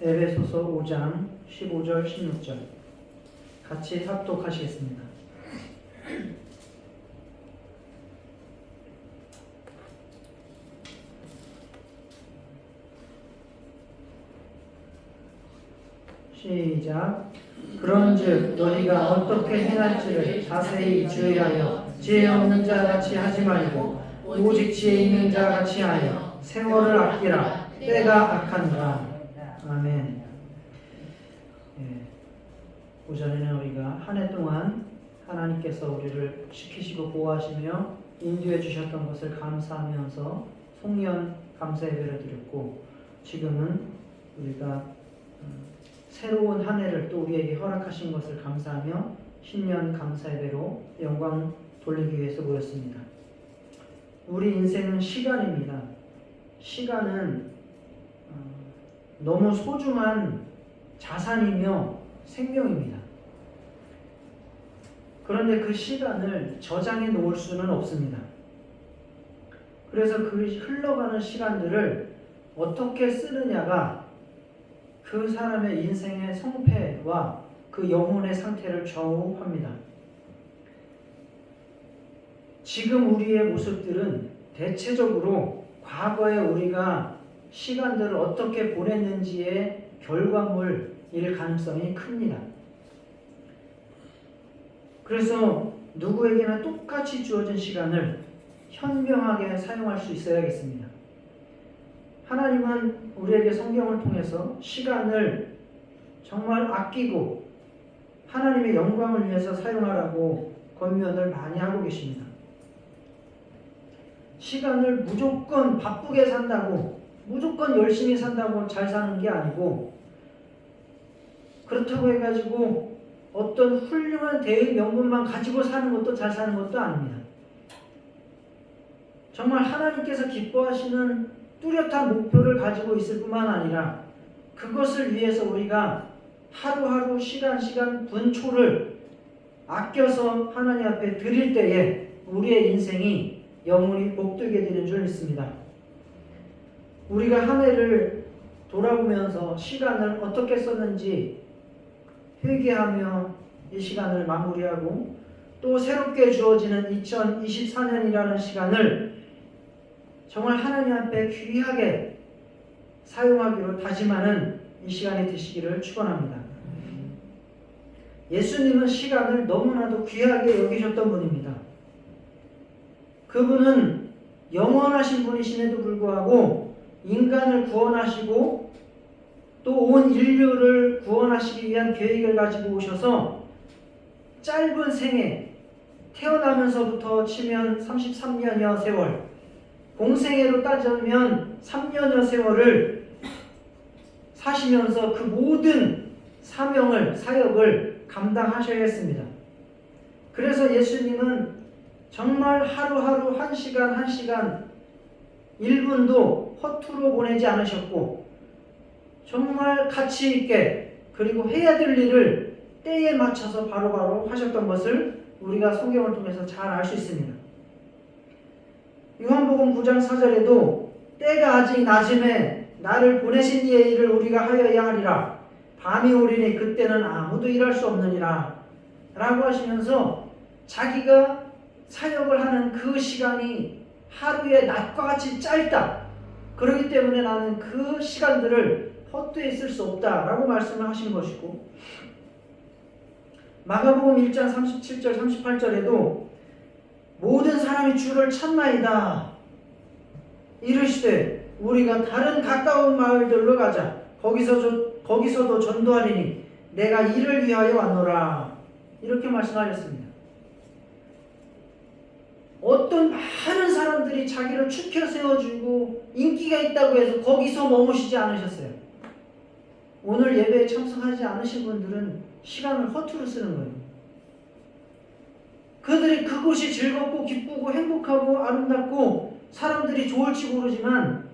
에베소서 5장 15절 16절 같이 합독하시겠습니다. 시작. 그런즉 너희가 어떻게 행할지를 자세히 주의하여 지혜 없는 자 같이 하지 말고 오직 지혜 있는 자 같이 하여 세월을 아끼라. 때가 악하니라. 아멘. 오전에는 우리가 한 해 동안 하나님께서 우리를 지키시고 보호하시며 인도해 주셨던 것을 감사하면서 송년 감사 예배를 드렸고, 지금은 우리가 새로운 한 해를 또 우리에게 허락하신 것을 감사하며 신년 감사 예배로 영광 돌리기 위해서 모였습니다. 우리 인생은 시간입니다. 시간은 너무 소중한 자산이며 생명입니다. 그런데 그 시간을 저장해 놓을 수는 없습니다. 그래서 그 흘러가는 시간들을 어떻게 쓰느냐가 그 사람의 인생의 성패와 그 영혼의 상태를 좌우합니다. 지금 우리의 모습들은 대체적으로 과거에 우리가 시간들을 어떻게 보냈는지의 결과물일 가능성이 큽니다. 그래서 누구에게나 똑같이 주어진 시간을 현명하게 사용할 수 있어야겠습니다. 하나님은 우리에게 성경을 통해서 시간을 정말 아끼고 하나님의 영광을 위해서 사용하라고 권면을 많이 하고 계십니다. 시간을 무조건 바쁘게 산다고, 무조건 열심히 산다고 잘 사는 게 아니고, 그렇다고 해가지고 어떤 훌륭한 대의 명분만 가지고 사는 것도 잘 사는 것도 아닙니다. 정말 하나님께서 기뻐하시는 뚜렷한 목표를 가지고 있을 뿐만 아니라 그것을 위해서 우리가 하루하루 시간 분초를 아껴서 하나님 앞에 드릴 때에 우리의 인생이 영원히 복되게 되는 줄 믿습니다. 우리가 한 해를 돌아보면서 시간을 어떻게 썼는지 회개하며 이 시간을 마무리하고 또 새롭게 주어지는 2024년이라는 시간을 정말 하나님 앞에 귀하게 사용하기로 다짐하는 이 시간이 되시기를 축원합니다. 예수님은 시간을 너무나도 귀하게 여기셨던 분입니다. 그분은 영원하신 분이심에도 불구하고 인간을 구원하시고 또 온 인류를 구원하시기 위한 계획을 가지고 오셔서 짧은 생애, 태어나면서부터 치면 33년여 세월, 공생애로 따지면 3년여 세월을 사시면서 그 모든 사역을 감당하셔야 했습니다. 그래서 예수님은 정말 하루하루 한 시간 1분도 허투루 보내지 않으셨고, 정말 가치 있게 그리고 해야 될 일을 때에 맞춰서 바로바로 하셨던 것을 우리가 성경을 통해서 잘 알 수 있습니다. 요한복음 9장 4절에도 때가 아직 낮음에 나를 보내신 이의 일을 우리가 하여야 하리라. 밤이 오리니 그때는 아무도 일할 수 없느니라 라고 하시면서 자기가 사역을 하는 그 시간이 하루의 낮과 같이 짧다. 그렇기 때문에 나는 그 시간들을 헛되이 쓸 수 없다라고 말씀을 하신 것이고, 마가복음 1장 37절 38절에도 모든 사람이 주를 찾나이다 이르시되 우리가 다른 가까운 마을들로 가자. 거기서도 전도하리니 내가 이를 위하여 왔노라. 이렇게 말씀하셨습니다. 어떤 많은 사람들이 자기를 추켜 세워주고 인기가 있다고 해서 거기서 머무시지 않으셨어요. 오늘 예배에 참석하지 않으신 분들은 시간을 허투루 쓰는 거예요. 그들이 그곳이 즐겁고 기쁘고 행복하고 아름답고 사람들이 좋을지 모르지만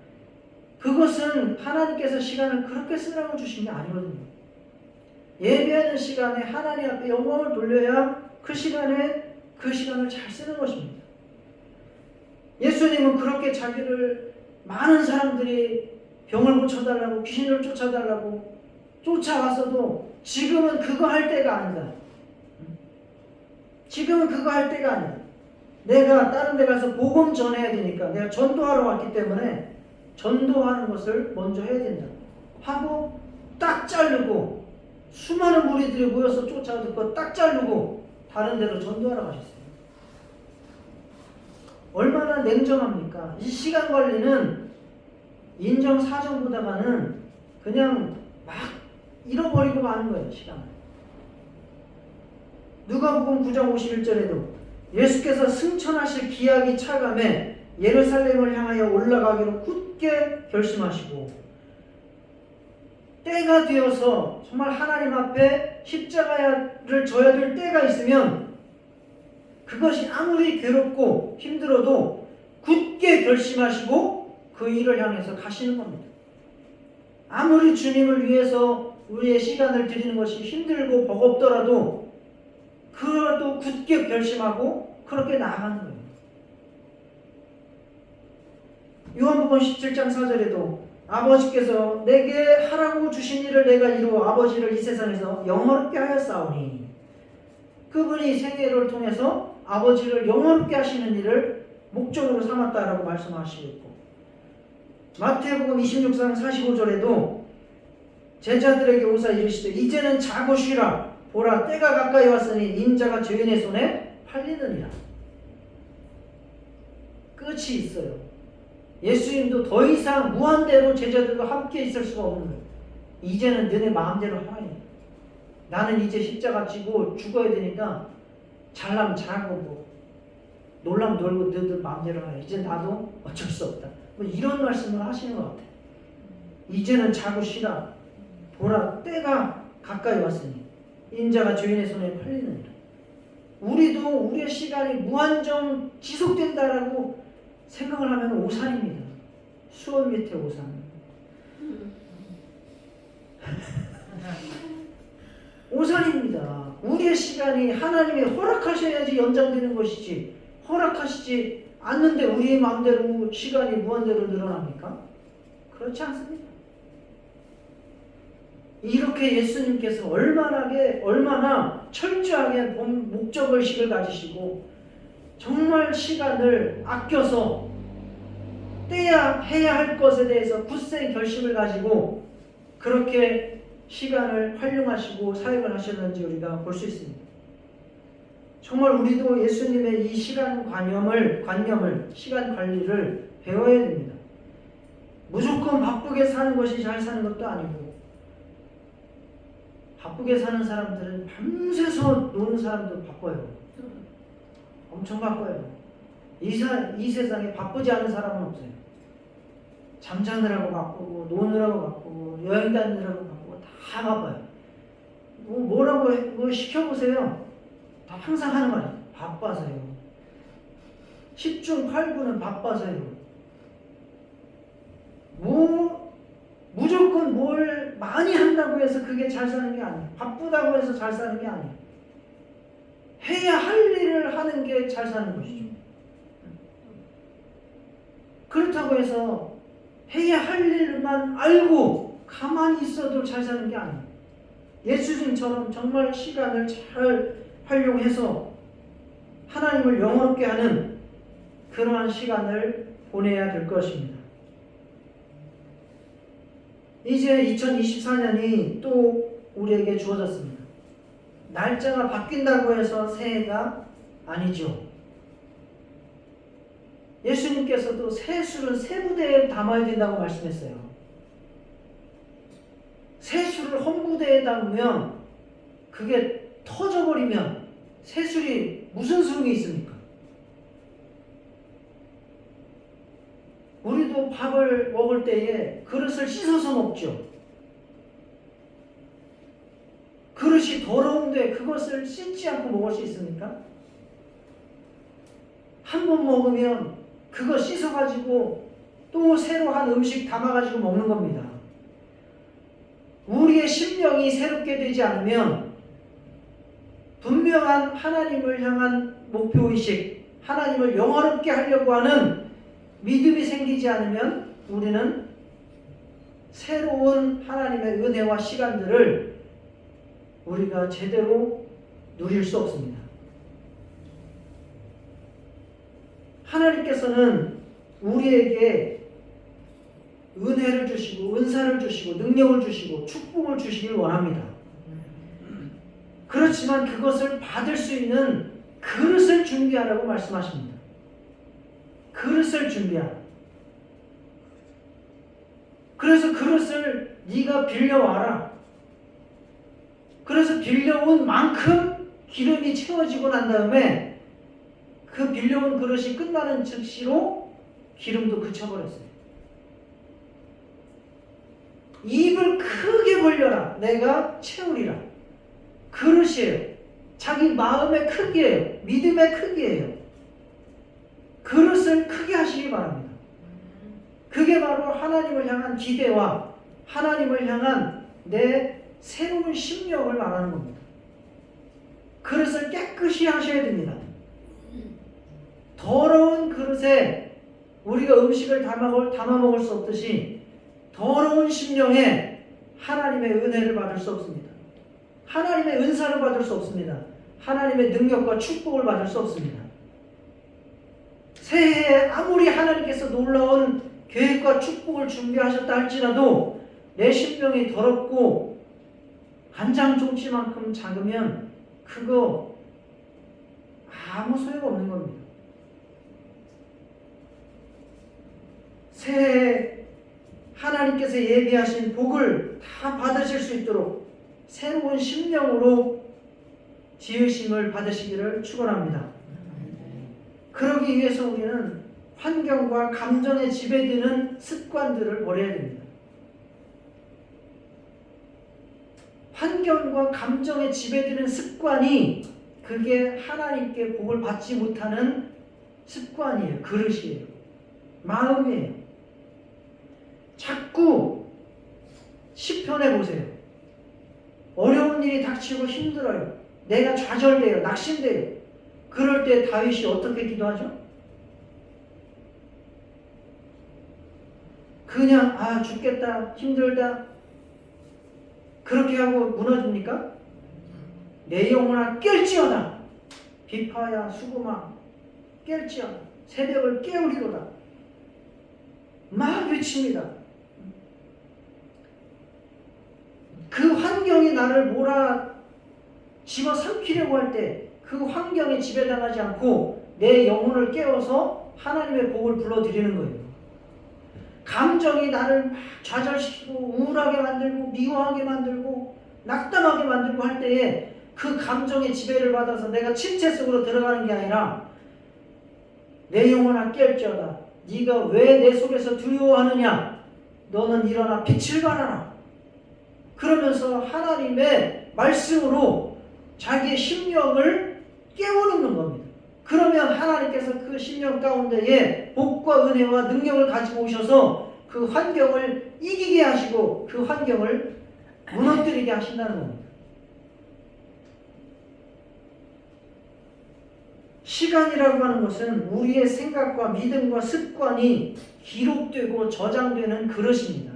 그것은 하나님께서 시간을 그렇게 쓰라고 주신 게 아니거든요. 예배하는 시간에 하나님 앞에 영광을 돌려야 그 시간을 잘 쓰는 것입니다. 예수님은 그렇게 자기를 많은 사람들이 병을 고쳐달라고, 귀신을 쫓아달라고 쫓아왔어도 지금은 그거 할 때가 아니다. 지금은 그거 할 때가 아니다. 내가 다른 데 가서 복음 전해야 되니까, 내가 전도하러 왔기 때문에 전도하는 것을 먼저 해야 된다 하고 딱 자르고, 수많은 무리들이 모여서 쫓아듣고 딱 자르고 다른 데로 전도하러 가셨어요. 얼마나 냉정합니까? 이 시간 관리는 인정사정보다가는 그냥 막 잃어버리고 마는 거예요, 시간을. 누가복음 9장 51절에도 예수께서 승천하실 기약이 차감해 예루살렘을 향하여 올라가기로 굳게 결심하시고, 때가 되어서 정말 하나님 앞에 십자가를 져야 될 때가 있으면 그것이 아무리 괴롭고 힘들어도 굳게 결심하시고 그 일을 향해서 가시는 겁니다. 아무리 주님을 위해서 우리의 시간을 드리는 것이 힘들고 버겁더라도 그래도 굳게 결심하고 그렇게 나아가는 거예요. 요한복음 17장 4절에도 아버지께서 내게 하라고 주신 일을 내가 이루어 아버지를 이 세상에서 영화롭게 하였사오니, 그분이 생애를 통해서 아버지를 영화롭게 하시는 일을 목적으로 삼았다라고 말씀하시고 있고, 마태복음 26장 45절에도 제자들에게 오사 이르시되 이제는 자고 쉬라, 보라 때가 가까이 왔으니 인자가 죄인의 손에 팔리느니라. 끝이 있어요. 예수님도 더 이상 무한대로 제자들과 함께 있을 수가 없는 거예요. 이제는 너네 마음대로 하라. 나는 이제 십자가 지고 죽어야 되니까 잘나면 잘하고 뭐 놀라면 놀고 너희들 마음대로 하라. 이제 나도 어쩔 수 없다. 뭐 이런 말씀을 하시는 것 같아요. 이제는 자고 쉬라. 보라 때가 가까이 왔으니 인자가 죄인의 손에 팔리느니라. 우리도 우리의 시간이 무한정 지속된다라고 생각을 하면 오산입니다. 수원 밑에 오산. 오산입니다. 우리의 시간이 하나님이 허락하셔야지 연장되는 것이지, 허락하시지 않는데 우리의 마음대로 시간이 무한대로 늘어납니까? 그렇지 않습니다. 이렇게 예수님께서 얼마나 철저하게 목적의식을 가지시고 정말 시간을 아껴서 때야 해야 할 것에 대해서 굳센 결심을 가지고 그렇게 시간을 활용하시고 사역을 하셨는지 우리가 볼 수 있습니다. 정말 우리도 예수님의 이 시간 관념을 시간 관리를 배워야 됩니다. 무조건 바쁘게 사는 것이 잘 사는 것도 아니고, 바쁘게 사는 사람들은 밤새서 노는 사람도 바빠요. 엄청 바빠요. 이 세상에 바쁘지 않은 사람은 없어요. 잠자느라고 바쁘고, 노느라고 바쁘고, 여행 다니느라고 바쁘고, 다 바빠요. 뭐라고 시켜보세요. 다 항상 하는 말이에요. 바빠서요. 10중 8구는 바빠서요. 무조건 뭘 많이 한다고 해서 그게 잘 사는 게 아니에요. 바쁘다고 해서 잘 사는 게 아니에요. 해야 할 일을 하는 게 잘 사는 것이죠. 그렇다고 해서 해야 할 일만 알고 가만히 있어도 잘 사는 게 아니에요. 예수님처럼 정말 시간을 잘 활용해서 하나님을 영원롭게 하는 그러한 시간을 보내야 될 것입니다. 이제 2024년이 또 우리에게 주어졌습니다. 날짜가 바뀐다고 해서 새해가 아니죠. 예수님께서도 새술은 새부대에 담아야 된다고 말씀했어요. 새술을 헌부대에 담으면 그게 터져버리면 새술이 무슨 소용이 있습니까? 우리도 밥을 먹을 때에 그릇을 씻어서 먹죠. 그릇이 더러운데 그것을 씻지 않고 먹을 수 있습니까? 한 번 먹으면 그거 씻어가지고 또 새로 한 음식 담아가지고 먹는 겁니다. 우리의 심령이 새롭게 되지 않으면 분명한 하나님을 향한 목표의식, 하나님을 영화롭게 하려고 하는 믿음이 생기지 않으면 우리는 새로운 하나님의 은혜와 시간들을 우리가 제대로 누릴 수 없습니다. 하나님께서는 우리에게 은혜를 주시고 은사를 주시고 능력을 주시고 축복을 주시길 원합니다. 그렇지만 그것을 받을 수 있는 그릇을 준비하라고 말씀하십니다. 그릇을 준비하라. 그래서 그릇을 네가 빌려와라. 그래서 빌려온 만큼 기름이 채워지고 난 다음에 그 빌려온 그릇이 끝나는 즉시로 기름도 그쳐버렸어요. 입을 크게 벌려라. 내가 채우리라. 그릇이에요. 자기 마음의 크기예요. 믿음의 크기예요. 그릇을 크게 하시기 바랍니다. 그게 바로 하나님을 향한 기대와 하나님을 향한 내 새로운 심령을 말하는 겁니다. 그릇을 깨끗이 하셔야 됩니다. 더러운 그릇에 우리가 음식을 담아 먹을 수 없듯이 더러운 심령에 하나님의 은혜를 받을 수 없습니다. 하나님의 은사를 받을 수 없습니다. 하나님의 능력과 축복을 받을 수 없습니다. 새해에 아무리 하나님께서 놀라운 계획과 축복을 준비하셨다 할지라도 내 심령이 더럽고 간장종치만큼 작으면 그거 아무 소용없는 겁니다. 새해에 하나님께서 예비하신 복을 다 받으실 수 있도록 새로운 심령으로 지으심을 받으시기를 축원합니다. 그러기 위해서 우리는 환경과 감정에 지배되는 습관들을 버려야 됩니다. 환경과 감정에 지배되는 습관이 그게 하나님께 복을 받지 못하는 습관이에요. 그릇이에요. 마음이에요. 자꾸 시편해 보세요. 어려운 일이 닥치고 힘들어요. 내가 좌절돼요. 낙심돼요. 그럴 때 다윗이 어떻게 기도하죠? 그냥 죽겠다, 힘들다 그렇게 하고 무너집니까? 내 영혼아 깰지어다. 비파야 수구마 깰지어다. 새벽을 깨우리로다. 막 외칩니다. 그 환경이 나를 집어삼키려고 할 때 그 환경에 지배당하지 않고 내 영혼을 깨워서 하나님의 복을 불러들이는 거예요. 감정이 나를 막 좌절시키고 우울하게 만들고 미워하게 만들고 낙담하게 만들고 할 때에 그 감정의 지배를 받아서 내가 침체 속으로 들어가는 게 아니라 내 영혼아 깰지어다. 네가 왜 내 속에서 두려워하느냐? 너는 일어나 빛을 발하라. 그러면서 하나님의 말씀으로 자기의 심령을 깨우는 겁니다. 그러면 하나님께서 그 심령 가운데에 복과 은혜와 능력을 가지고 오셔서 그 환경을 이기게 하시고 그 환경을 무너뜨리게 하신다는 겁니다. 시간이라고 하는 것은 우리의 생각과 믿음과 습관이 기록되고 저장되는 그릇입니다.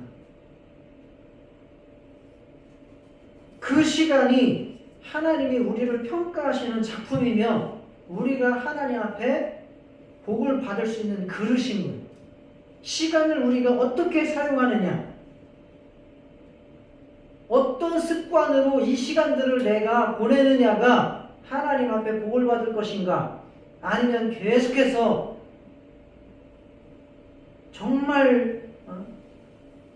그 시간이 하나님이 우리를 평가하시는 작품이며 우리가 하나님 앞에 복을 받을 수 있는 그릇인 거예요. 시간을 우리가 어떻게 사용하느냐, 어떤 습관으로 이 시간들을 내가 보내느냐가 하나님 앞에 복을 받을 것인가, 아니면 계속해서 정말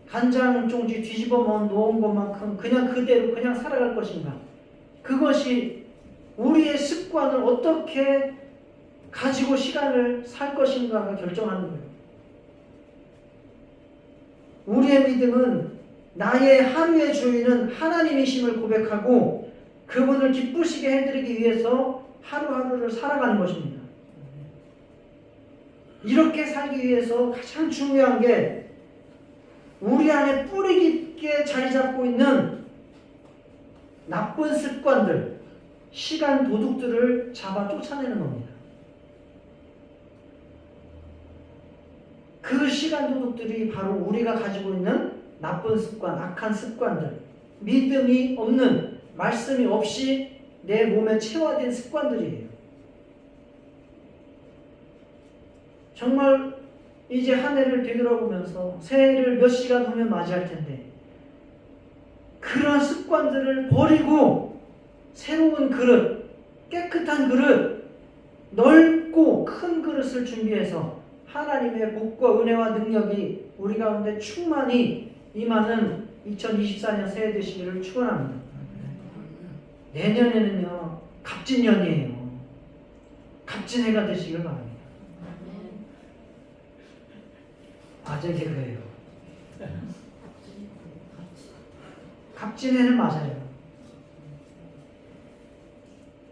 간장종지 뒤집어 놓은 것만큼 그냥 그대로 그냥 살아갈 것인가. 그것이 우리의 습관을 어떻게 가지고 시간을 살 것인가가 결정하는 거예요. 우리의 믿음은 나의 하루의 주인은 하나님이심을 고백하고 그분을 기쁘시게 해드리기 위해서 하루하루를 살아가는 것입니다. 이렇게 살기 위해서 가장 중요한 게 우리 안에 뿌리 깊게 자리 잡고 있는 나쁜 습관들, 시간 도둑들을 잡아 쫓아내는 겁니다. 그 시간 도둑들이 바로 우리가 가지고 있는 나쁜 습관, 악한 습관들, 믿음이 없는, 말씀이 없이 내 몸에 체화된 습관들이에요. 정말 이제 한 해를 되돌아보면서 새해를 몇 시간 후면 맞이할 텐데 그런 습관들을 버리고 새로운 그릇, 깨끗한 그릇, 넓고 큰 그릇을 준비해서 하나님의 복과 은혜와 능력이 우리 가운데 충만히 임하는 2024년 새해 되시기를 축원합니다. 내년에는요 갑진년이에요. 갑진해가 되시길 바랍니다. 아재 개그예요. 갑진해는 맞아요.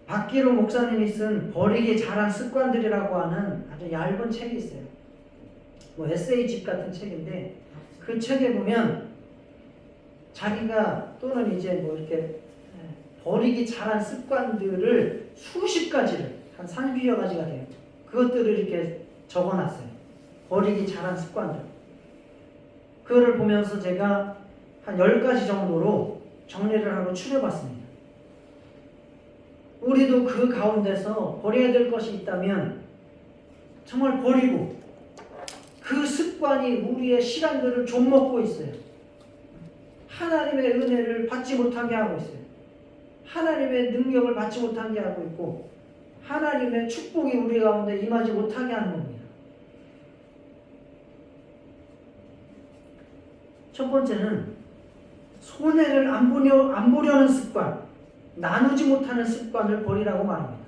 박기로 목사님이 쓴 버리기 잘한 습관들이라고 하는 아주 얇은 책이 있어요. 뭐 에세이집 같은 책인데 그 책에 보면 자기가 또는 이제 뭐 이렇게 버리기 잘한 습관들을 수십 가지를 한 30여 가지가 돼요. 그것들을 이렇게 적어놨어요. 버리기 잘한 습관들. 그거를 보면서 제가 한 10가지 정도로 정리를 하고 추려봤습니다. 우리도 그 가운데서 버려야 될 것이 있다면 정말 버리고 그 습관이 우리의 시간들을 좀먹고 있어요. 하나님의 은혜를 받지 못하게 하고 있어요. 하나님의 능력을 받지 못하게 하고 있고 하나님의 축복이 우리 가운데 임하지 못하게 하는 겁니다. 첫 번째는 손해를 안 보려는 습관, 나누지 못하는 습관을 버리라고 말합니다.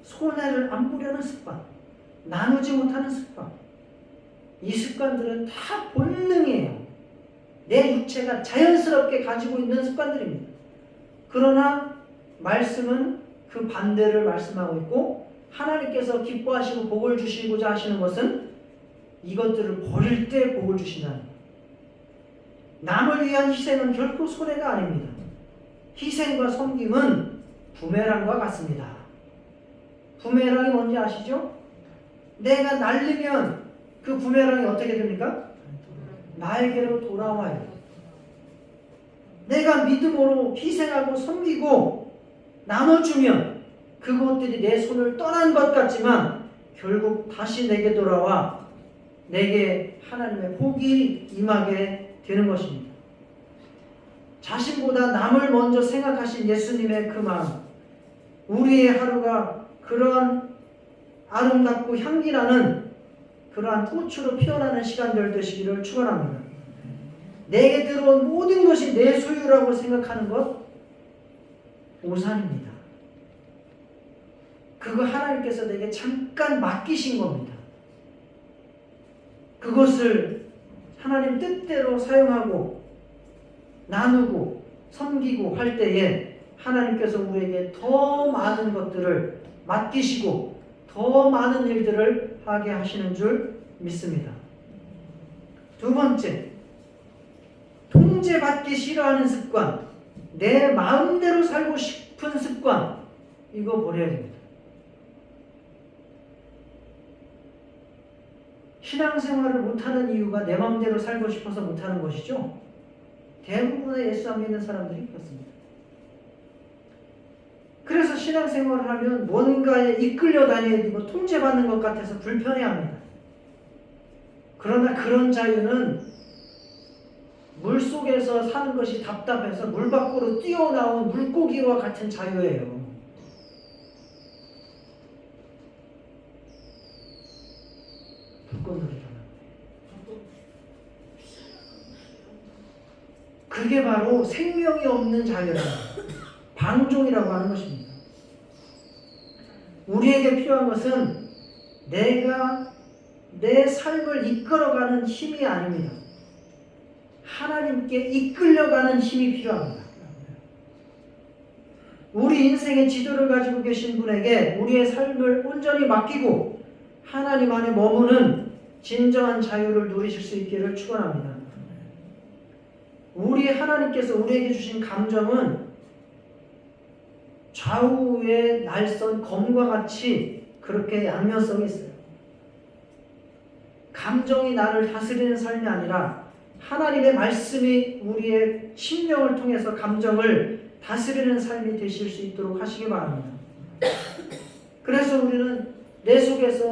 손해를 안 보려는 습관, 나누지 못하는 습관. 이 습관들은 다 본능이에요. 내 육체가 자연스럽게 가지고 있는 습관들입니다. 그러나 말씀은 그 반대를 말씀하고 있고 하나님께서 기뻐하시고 복을 주시고자 하시는 것은 이것들을 버릴 때 복을 주신다는 거예요. 남을 위한 희생은 결코 손해가 아닙니다. 희생과 섬김은 부메랑과 같습니다. 부메랑이 뭔지 아시죠? 내가 날리면 그 부메랑이 어떻게 됩니까? 나에게로 돌아와요. 내가 믿음으로 희생하고 섬기고 나눠주면 그것들이 내 손을 떠난 것 같지만 결국 다시 내게 돌아와 내게 하나님의 복이 임하게 되는 것입니다. 자신보다 남을 먼저 생각하신 예수님의 그 마음, 우리의 하루가 그러한 아름답고 향기나는 그러한 꽃으로 피어나는 시간들 되시기를 축원합니다. 내게 들어온 모든 것이 내 소유라고 생각하는 것 오산입니다. 그거 하나님께서 내게 잠깐 맡기신 겁니다. 그것을 하나님 뜻대로 사용하고 나누고 섬기고 할 때에 하나님께서 우리에게 더 많은 것들을 맡기시고 더 많은 일들을 하게 하시는 줄 믿습니다. 두 번째, 통제받기 싫어하는 습관, 내 마음대로 살고 싶은 습관, 이거 버려야 됩니다. 신앙생활을 못하는 이유가 내 마음대로 살고 싶어서 못하는 것이죠. 대부분의 예수 안 믿는 사람들이 그렇습니다. 그래서 신앙생활을 하면 뭔가에 이끌려 다녀야 되고 통제받는 것 같아서 불편해합니다. 그러나 그런 자유는 물속에서 사는 것이 답답해서 물 밖으로 뛰어나온 물고기와 같은 자유예요. 불꽃놀이잖아. 그게 바로 생명이 없는 자유라 방종이라고 하는 것입니다. 우리에게 필요한 것은 내가 내 삶을 이끌어가는 힘이 아닙니다. 하나님께 이끌려가는 힘이 필요합니다. 우리 인생의 지도를 가지고 계신 분에게 우리의 삶을 온전히 맡기고 하나님 안에 머무는 진정한 자유를 누리실 수 있기를 축원합니다. 우리 하나님께서 우리에게 주신 감정은 좌우의 날선 검과 같이 그렇게 양면성이 있어요. 감정이 나를 다스리는 삶이 아니라 하나님의 말씀이 우리의 심령을 통해서 감정을 다스리는 삶이 되실 수 있도록 하시기 바랍니다. 그래서 우리는 내 속에서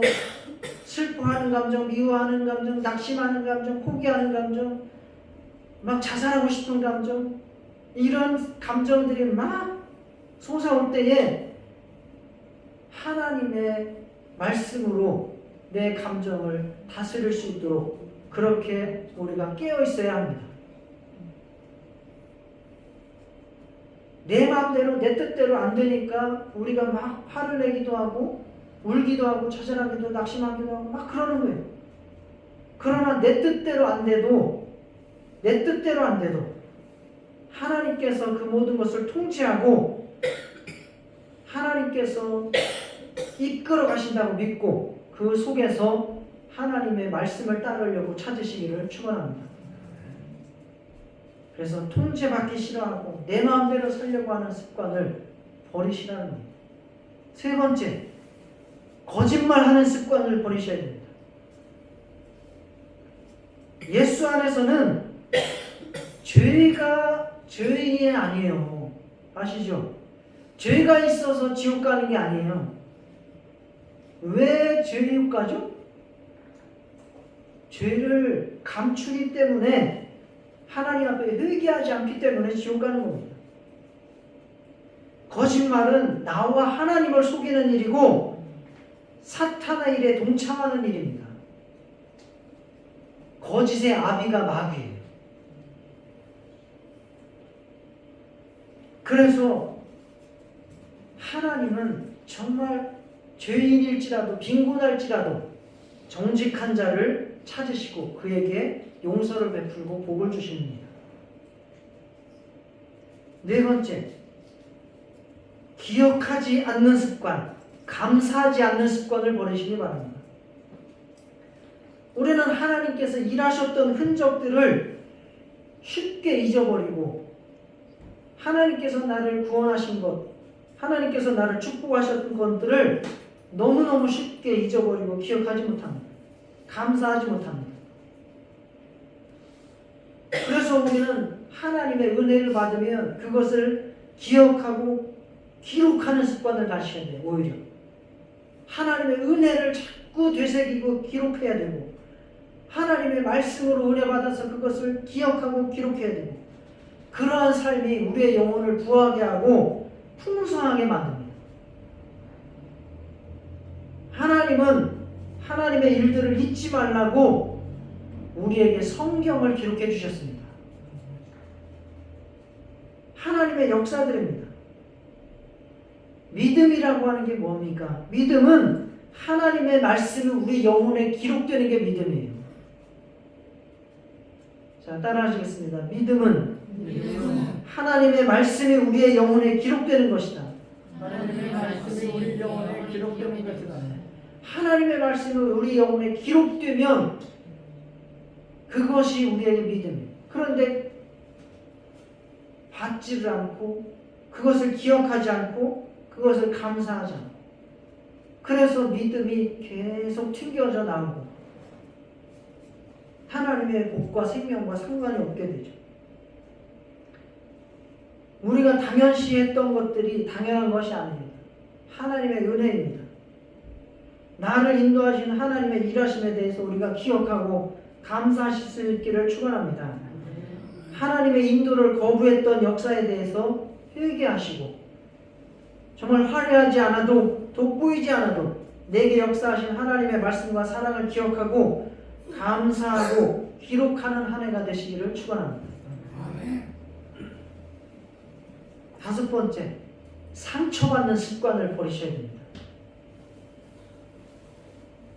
슬퍼하는 감정, 미워하는 감정, 낙심하는 감정, 포기하는 감정, 막 자살하고 싶은 감정, 이런 감정들이 막 솟아올 때에 하나님의 말씀으로 내 감정을 다스릴 수 있도록 그렇게 우리가 깨어 있어야 합니다. 내 마음대로 내 뜻대로 안 되니까 우리가 막 화를 내기도 하고 울기도 하고 좌절하기도 낙심하기도 하고 막 그러는 거예요. 그러나 내 뜻대로 안 돼도 하나님께서 그 모든 것을 통치하고 하나님께서 이끌어 가신다고 믿고 그 속에서 하나님의 말씀을 따르려고 찾으시기를 축원합니다. 그래서 통제받기 싫어하고 내 마음대로 살려고 하는 습관을 버리시라는 겁니다. 세 번째, 거짓말하는 습관을 버리셔야 됩니다. 예수 안에서는 죄가 죄인이 아니에요. 아시죠? 죄가 있어서 지옥 가는 게 아니에요. 왜 지옥 가죠? 죄를 감추기 때문에 하나님 앞에 회개하지 않기 때문에 지옥 가는 겁니다. 거짓말은 나와 하나님을 속이는 일이고 사탄의 일에 동참하는 일입니다. 거짓의 아비가 마귀예요. 그래서 하나님은 정말 죄인일지라도 빈곤할지라도 정직한 자를 찾으시고 그에게 용서를 베풀고 복을 주십니다. 네 번째, 기억하지 않는 습관, 감사하지 않는 습관을 버리시기 바랍니다. 우리는 하나님께서 일하셨던 흔적들을 쉽게 잊어버리고 하나님께서 나를 구원하신 것, 하나님께서 나를 축복하셨던 것들을 너무너무 쉽게 잊어버리고 기억하지 못합니다. 감사하지 못합니다. 그래서 우리는 하나님의 은혜를 받으면 그것을 기억하고 기록하는 습관을 가지셔야 돼요. 오히려 하나님의 은혜를 자꾸 되새기고 기록해야 되고 하나님의 말씀으로 은혜 받아서 그것을 기억하고 기록해야 되고 그러한 삶이 우리의 영혼을 부하게 하고 풍성하게 만듭니다. 하나님은 하나님의 일들을 잊지 말라고 우리에게 성경을 기록해 주셨습니다. 하나님의 역사들입니다. 믿음이라고 하는 게 뭡니까? 믿음은 하나님의 말씀이 우리 영혼에 기록되는 게 믿음이에요. 자, 따라하시겠습니다. 믿음은 하나님의 말씀이 우리의 영혼에 기록되는 것이다. 하나님의 말씀이 우리 영혼에 기록되는 것이다. 하나님의 말씀이 우리 영혼에 기록되면 그것이 우리에게 믿음이에요. 그런데 받지를 않고 그것을 기억하지 않고 그것을 감사하지 않고 그래서 믿음이 계속 튕겨져 나오고 하나님의 복과 생명과 상관이 없게 되죠. 우리가 당연시 했던 것들이 당연한 것이 아닙니다. 하나님의 은혜입니다. 나를 인도하시는 하나님의 일하심에 대해서 우리가 기억하고 감사하실 수 있기를 축원합니다. 하나님의 인도를 거부했던 역사에 대해서 회개하시고 정말 화려하지 않아도 돋보이지 않아도 내게 역사하신 하나님의 말씀과 사랑을 기억하고 감사하고 기록하는 한 해가 되시기를 축원합니다. 다섯 번째, 상처받는 습관을 버리셔야 됩니다.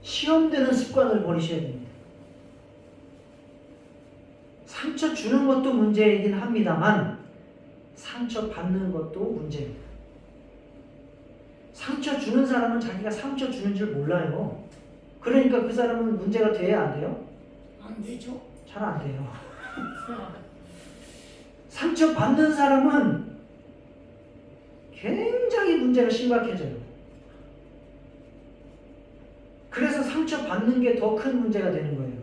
시험되는 습관을 버리셔야 됩니다. 상처 주는 것도 문제이긴 합니다만 상처 받는 것도 문제입니다. 상처 주는 사람은 자기가 상처 주는 줄 몰라요. 그러니까 그 사람은 문제가 돼야 안 돼요? 안 되죠. 잘 안 돼요. 상처 받는 사람은 굉장히 문제가 심각해져요. 그래서 상처 받는 게 더 큰 문제가 되는 거예요.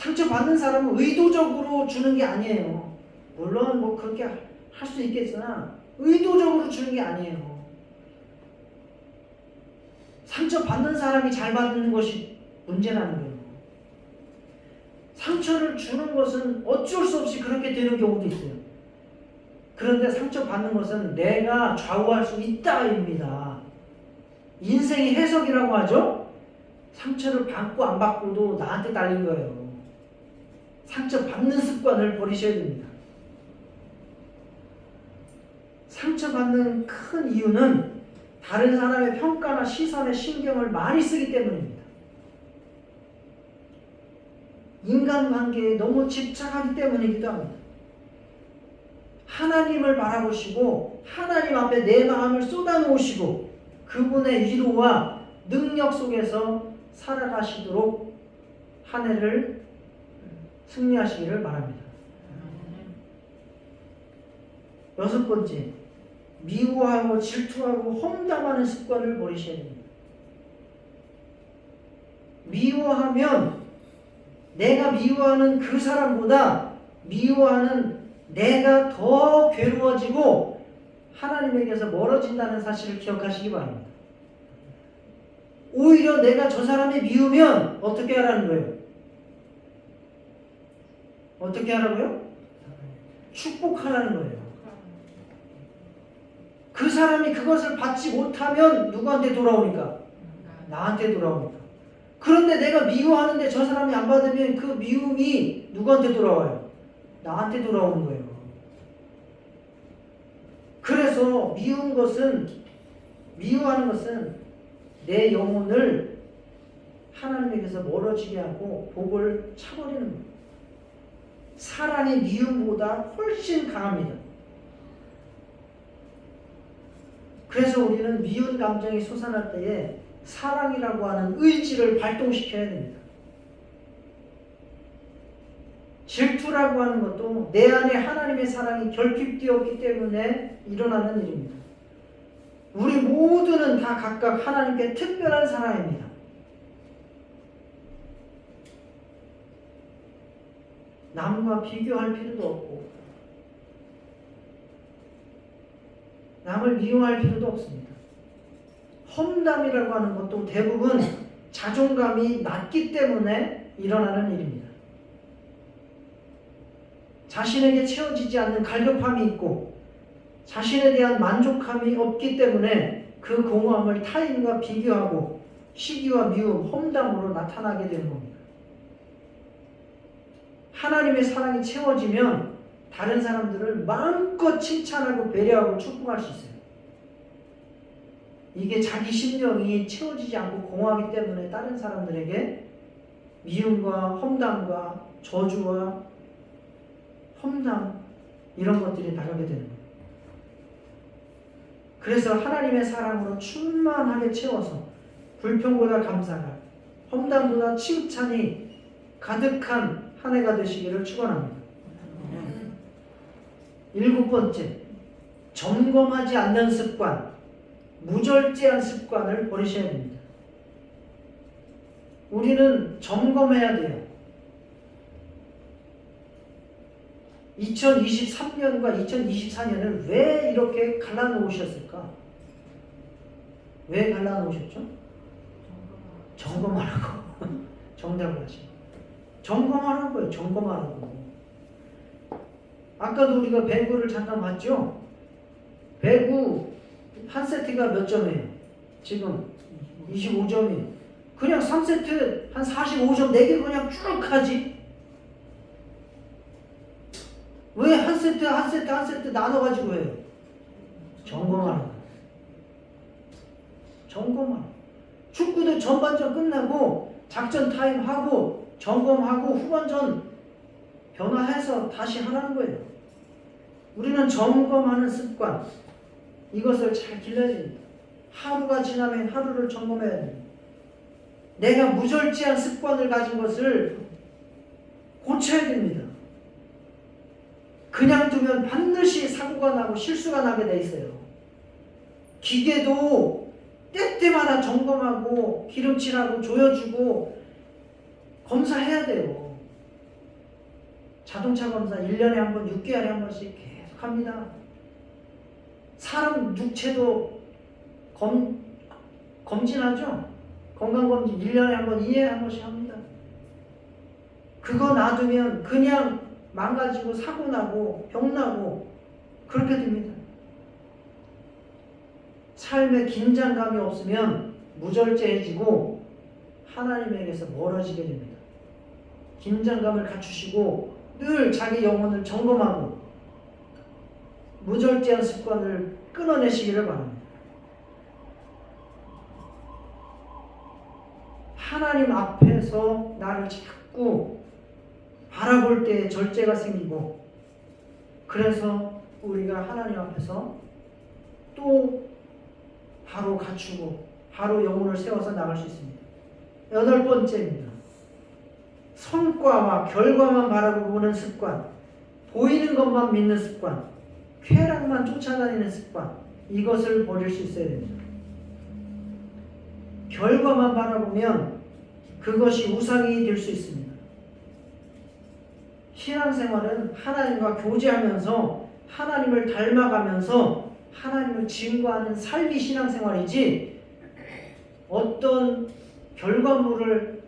상처받는 사람은 의도적으로 주는 게 아니에요. 물론 뭐 그렇게 할 수 있겠으나 의도적으로 주는 게 아니에요. 상처받는 사람이 잘 받는 것이 문제라는 거예요. 상처를 주는 것은 어쩔 수 없이 그렇게 되는 경우도 있어요. 그런데 상처받는 것은 내가 좌우할 수 있다입니다. 인생의 해석이라고 하죠. 상처를 받고 안 받고도 나한테 달린 거예요. 상처받는 습관을 버리셔야 됩니다. 상처받는 큰 이유는 다른 사람의 평가나 시선에 신경을 많이 쓰기 때문입니다. 인간관계에 너무 집착하기 때문이기도 합니다. 하나님을 바라보시고 하나님 앞에 내 마음을 쏟아놓으시고 그분의 위로와 능력 속에서 살아가시도록 한 해를 승리하시기를 바랍니다. 6번째, 미워하고 질투하고 험담하는 습관을 버리셔야 됩니다. 미워하면 내가 미워하는 그 사람보다 미워하는 내가 더 괴로워지고 하나님에게서 멀어진다는 사실을 기억하시기 바랍니다. 오히려 내가 저 사람이 미우면 어떻게 하라는 거예요? 어떻게 하라고요? 축복하라는 거예요. 그 사람이 그것을 받지 못하면 누구한테 돌아오니까? 나한테 돌아오니까. 그런데 내가 미워하는데 저 사람이 안 받으면 그 미움이 누구한테 돌아와요? 나한테 돌아오는 거예요. 그래서 미워하는 것은 내 영혼을 하나님에게서 멀어지게 하고 복을 차버리는 거예요. 사랑이 미움보다 훨씬 강합니다. 그래서 우리는 미운 감정이 솟아날 때에 사랑이라고 하는 의지를 발동시켜야 됩니다. 질투라고 하는 것도 내 안에 하나님의 사랑이 결핍되었기 때문에 일어나는 일입니다. 우리 모두는 다 각각 하나님께 특별한 사랑입니다. 남과 비교할 필요도 없고 남을 미워할 필요도 없습니다. 험담이라고 하는 것도 대부분 자존감이 낮기 때문에 일어나는 일입니다. 자신에게 채워지지 않는 갈급함이 있고 자신에 대한 만족감이 없기 때문에 그 공허함을 타인과 비교하고 시기와 미움, 험담으로 나타나게 되는 겁니다. 하나님의 사랑이 채워지면 다른 사람들을 마음껏 칭찬하고 배려하고 축복할 수 있어요. 이게 자기 심령이 채워지지 않고 공허하기 때문에 다른 사람들에게 미움과 험담과 저주와 험담 이런 것들이 나가게 되는 거예요. 그래서 하나님의 사랑으로 충만하게 채워서 불평보다 감사가, 험담보다 칭찬이 가득한 한 해가 되시기를 축원합니다. 7번째, 점검하지 않는 습관, 무절제한 습관을 버리셔야 됩니다. 우리는 점검해야 돼요. 2023년과 2024년을 왜 이렇게 갈라놓으셨을까? 왜 갈라놓으셨죠? 점검하라고. 정답을 하시고. 점검하라고요. 점검하라고. 아까도 우리가 배구를 잠깐 봤죠? 배구 한 세트가 몇 점이에요? 지금 25점이에요. 그냥 3세트 한 45점 내기 그냥 쭉 하지. 왜 한 세트 나눠가지고 해요? 점검하는 거예요. 점검하는 거예요. 축구도 전반전 끝나고 작전 타임 하고 점검하고 후반전 변화해서 다시 하라는 거예요. 우리는 점검하는 습관, 이것을 잘 길러야 됩니다. 하루가 지나면 하루를 점검해야 됩니다. 내가 무절제한 습관을 가진 것을 고쳐야 됩니다. 그냥 두면 반드시 사고가 나고 실수가 나게 돼 있어요. 기계도 때때마다 점검하고 기름칠하고 조여주고 검사해야 돼요. 자동차 검사 1년에 한 번, 6개월에 한 번씩 계속 합니다. 사람 육체도 검진하죠. 건강검진 1년에 한 번, 2년에 한 번씩 합니다. 그거 놔두면 그냥 망가지고 사고 나고 병 나고 그렇게 됩니다. 삶에 긴장감이 없으면 무절제해지고 하나님에게서 멀어지게 됩니다. 긴장감을 갖추시고 늘 자기 영혼을 점검하고 무절제한 습관을 끊어내시기를 바랍니다. 하나님 앞에서 나를 자꾸 바라볼 때 절제가 생기고, 그래서 우리가 하나님 앞에서 또 바로 갖추고 바로 영혼을 세워서 나갈 수 있습니다. 8번째입니다. 성과와 결과만 바라보고 보는 습관, 보이는 것만 믿는 습관, 쾌락만 쫓아다니는 습관, 이것을 버릴 수 있어야 됩니다. 결과만 바라보면 그것이 우상이 될 수 있습니다. 신앙생활은 하나님과 교제하면서 하나님을 닮아가면서 하나님을 증거하는 삶이 신앙생활이지, 어떤 결과물을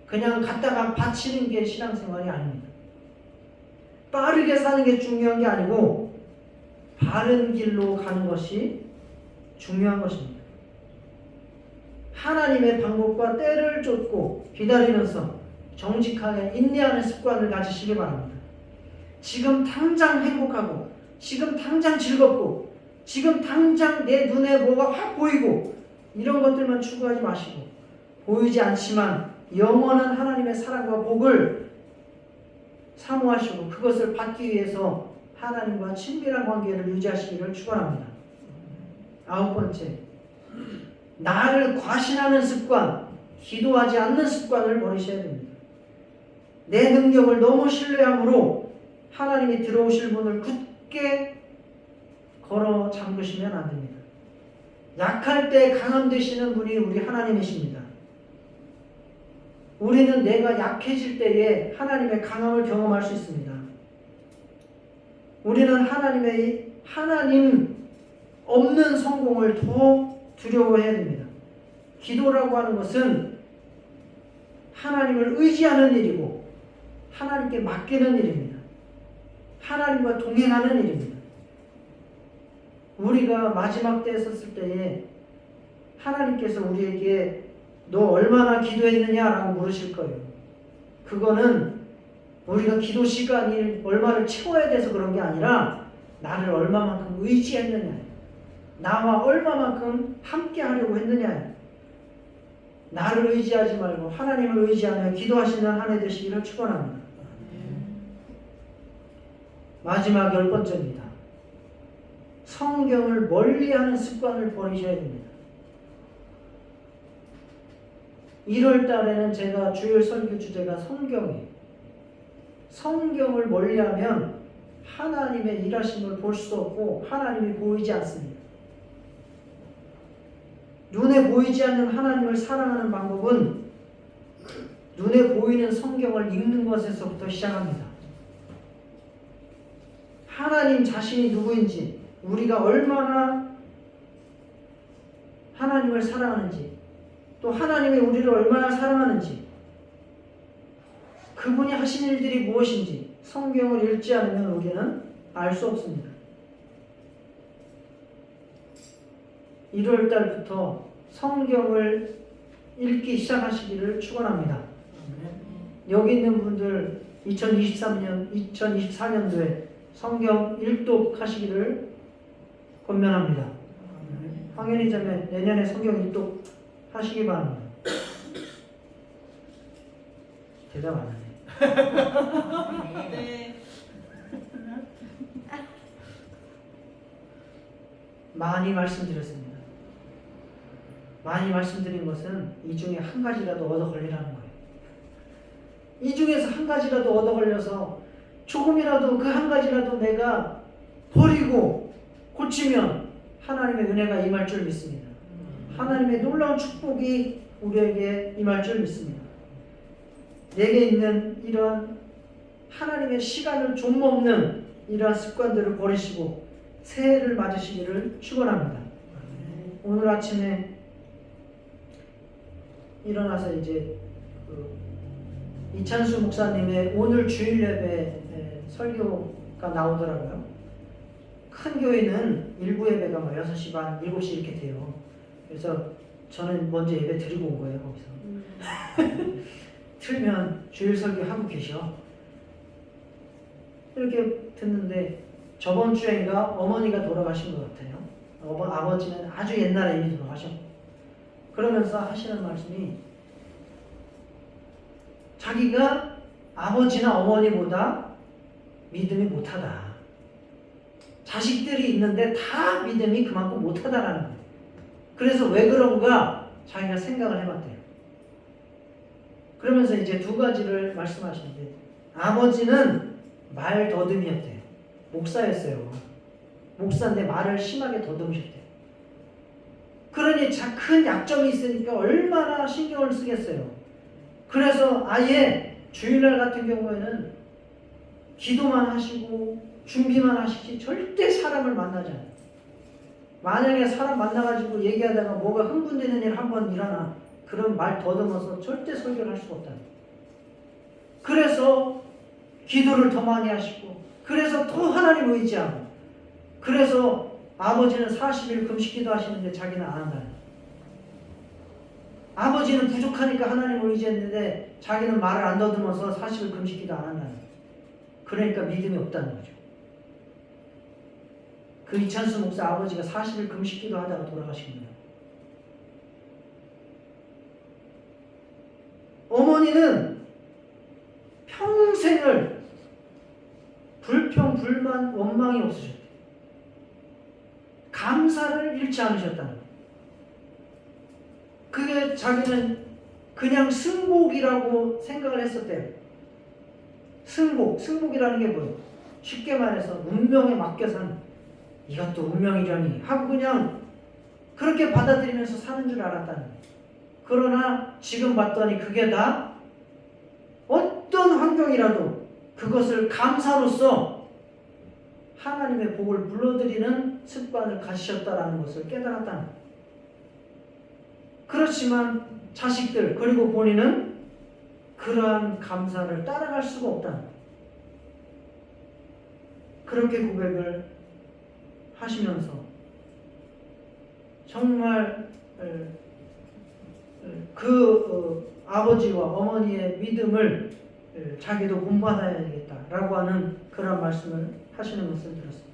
그냥 갖다가 바치는 게 신앙생활이 아닙니다. 빠르게 사는 게 중요한 게 아니고 바른 길로 가는 것이 중요한 것입니다. 하나님의 방법과 때를 쫓고 기다리면서 정직하게 인내하는 습관을 가지시기 바랍니다. 지금 당장 행복하고, 지금 당장 즐겁고, 지금 당장 내 눈에 뭐가 확 보이고, 이런 것들만 추구하지 마시고, 보이지 않지만 영원한 하나님의 사랑과 복을 사모하시고 그것을 받기 위해서 하나님과 친밀한 관계를 유지하시기를 축원합니다. 9번째, 나를 과신하는 습관, 기도하지 않는 습관을 버리셔야 됩니다. 내 능력을 너무 신뢰함으로 하나님이 들어오실 문을 굳게 걸어 잠그시면 안 됩니다. 약할 때 강함 되시는 분이 우리 하나님이십니다. 우리는 내가 약해질 때에 하나님의 강함을 경험할 수 있습니다. 우리는 하나님 없는 성공을 더 두려워해야 됩니다. 기도라고 하는 것은 하나님을 의지하는 일이고 하나님께 맡기는 일입니다. 하나님과 동행하는 일입니다. 우리가 마지막 때에 섰을 때에 하나님께서 우리에게 너 얼마나 기도했느냐라고 물으실 거예요. 그거는 우리가 기도 시간이 얼마를 채워야 돼서 그런 게 아니라 나를 얼마만큼 의지했느냐, 나와 얼마만큼 함께 하려고 했느냐. 나를 의지하지 말고 하나님을 의지하며 기도하시는 한 해 되시기를 축원합니다. 마지막 10번째입니다. 성경을 멀리하는 습관을 버리셔야 됩니다. 1월 달에는 제가 주일 설교 주제가 성경이에요. 성경을 멀리하면 하나님의 일하심을 볼 수 없고 하나님이 보이지 않습니다. 눈에 보이지 않는 하나님을 사랑하는 방법은 눈에 보이는 성경을 읽는 것에서부터 시작합니다. 하나님 자신이 누구인지, 우리가 얼마나 하나님을 사랑하는지, 또 하나님이 우리를 얼마나 사랑하는지, 그분이 하신 일들이 무엇인지 성경을 읽지 않으면 우리는 알 수 없습니다. 1월 달부터 성경을 읽기 시작하시기를 축원합니다. 여기 있는 분들 2024년도에 성경 일독 하시기를 권면합니다. 황현희 자매 내년에 성경 일독 하시기 바랍니다. 대답 안 하네. 네. 많이 말씀드렸습니다. 많이 말씀드린 것은 이 중에 한 가지라도 얻어 걸리라는 거예요. 이 중에서 한 가지라도 얻어 걸려서 조금이라도 그 한 가지라도 내가 버리고 고치면 하나님의 은혜가 임할 줄 믿습니다. 하나님의 놀라운 축복이 우리에게 임할 줄 믿습니다. 내게 있는 이러한 하나님의 시간을 좀 먹는 이러한 습관들을 버리시고 새해를 맞으시기를 축원합니다. 오늘 아침에 일어나서 이제 이찬수 목사님의 오늘 주일 예배 설교가 나오더라고요. 큰 교회는 일부 예배가 뭐 6시 반, 7시 이렇게 돼요. 그래서 저는 먼저 예배 드리고 온 거예요, 거기서. 틀면 주일 설교하고 계셔. 이렇게 듣는데 저번 주인가 어머니가 돌아가신 것 같아요. 아버지는 아주 옛날에 이미 돌아가셨고, 그러면서 하시는 말씀이 자기가 아버지나 어머니보다 믿음이 못하다. 자식들이 있는데 다 믿음이 그만큼 못하다라는 거예요. 그래서 왜 그런가 자기가 생각을 해봤대요. 그러면서 이제 두 가지를 말씀하시는데, 아버지는 말 더듬이었대요. 목사였어요. 목사인데 말을 심하게 더듬으셨대요. 그러니 큰 약점이 있으니까 얼마나 신경을 쓰겠어요. 그래서 아예 주일날 같은 경우에는 기도만 하시고 준비만 하시지 절대 사람을 만나지 않아요. 만약에 사람 만나가지고 얘기하다가 뭐가 흥분되는 일 한번 일어나, 그럼 말 더듬어서 절대 설교를 할 수가 없다. 그래서 기도를 더 많이 하시고, 그래서 더 하나님 의지하고, 그래서 아버지는 40일 금식기도 하시는데 자기는 안 한다는 거예요. 아버지는 부족하니까 하나님을 의지했는데 자기는 말을 안 더듬어서 40일 금식기도 안 한다는 거예요. 그러니까 믿음이 없다는 거죠. 그 이찬수 목사 아버지가 40일 금식기도 하다가 돌아가신 거예요. 어머니는 평생을 불평, 불만, 원망이 없으셨대요. 감사를 잃지 않으셨다는 거예요. 그게 자기는 그냥 승복이라고 생각을 했었대요. 승복이라는 게 뭐예요? 쉽게 말해서 운명에 맡겨 산, 이것도 운명이라니 하고 그냥 그렇게 받아들이면서 사는 줄 알았다는 거예요. 그러나 지금 봤더니 그게 다 어떤 환경이라도 그것을 감사로서 하나님의 복을 불러들이는 습관을 가지셨다라는 것을 깨달았다는 거예요. 그렇지만 자식들 그리고 본인은 그러한 감사를 따라갈 수가 없다는 거예요. 그렇게 고백을 하시면서 정말 아버지와 어머니의 믿음을 자기도 본받아야 되겠다라고 하는 그런 말씀을 하시는 것을 들었습니다.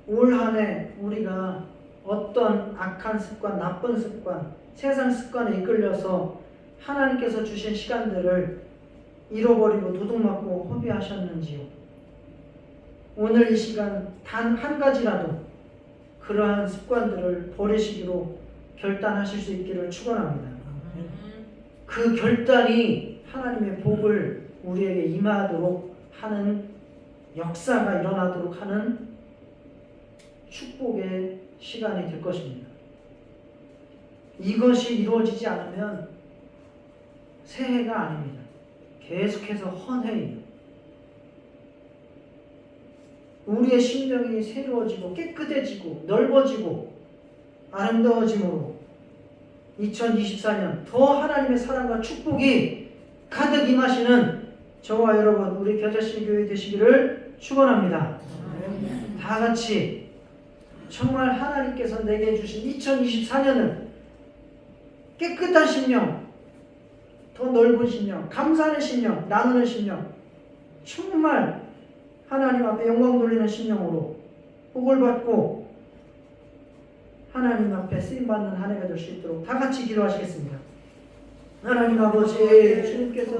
올 한 해 우리가 어떤 악한 습관, 나쁜 습관, 세상 습관에 이끌려서 하나님께서 주신 시간들을 잃어버리고 도둑맞고 허비하셨는지요? 오늘 이 시간 단 한 가지라도 그러한 습관들을 버리시기로 결단하실 수 있기를 축원합니다. 그 결단이 하나님의 복을 우리에게 임하도록 하는 역사가 일어나도록 하는 축복의 시간이 될 것입니다. 이것이 이루어지지 않으면 새해가 아닙니다. 계속해서 헌해요. 우리의 심령이 새로워지고 깨끗해지고 넓어지고 아름다워짐으로 2024년 더 하나님의 사랑과 축복이 가득 임하시는 저와 여러분 우리 겨자씨교회 되시기를 축원합니다. 다 같이 정말 하나님께서 내게 주신 2024년을 깨끗한 심령, 더 넓은 심령, 감사하는 심령, 나누는 심령, 정말 하나님 앞에 영광 돌리는 심령으로 복을 받고 하나님 앞에 쓰임받는 한 해가 될 수 있도록 다 같이 기도하시겠습니다. 하나님 아버지, 주님께서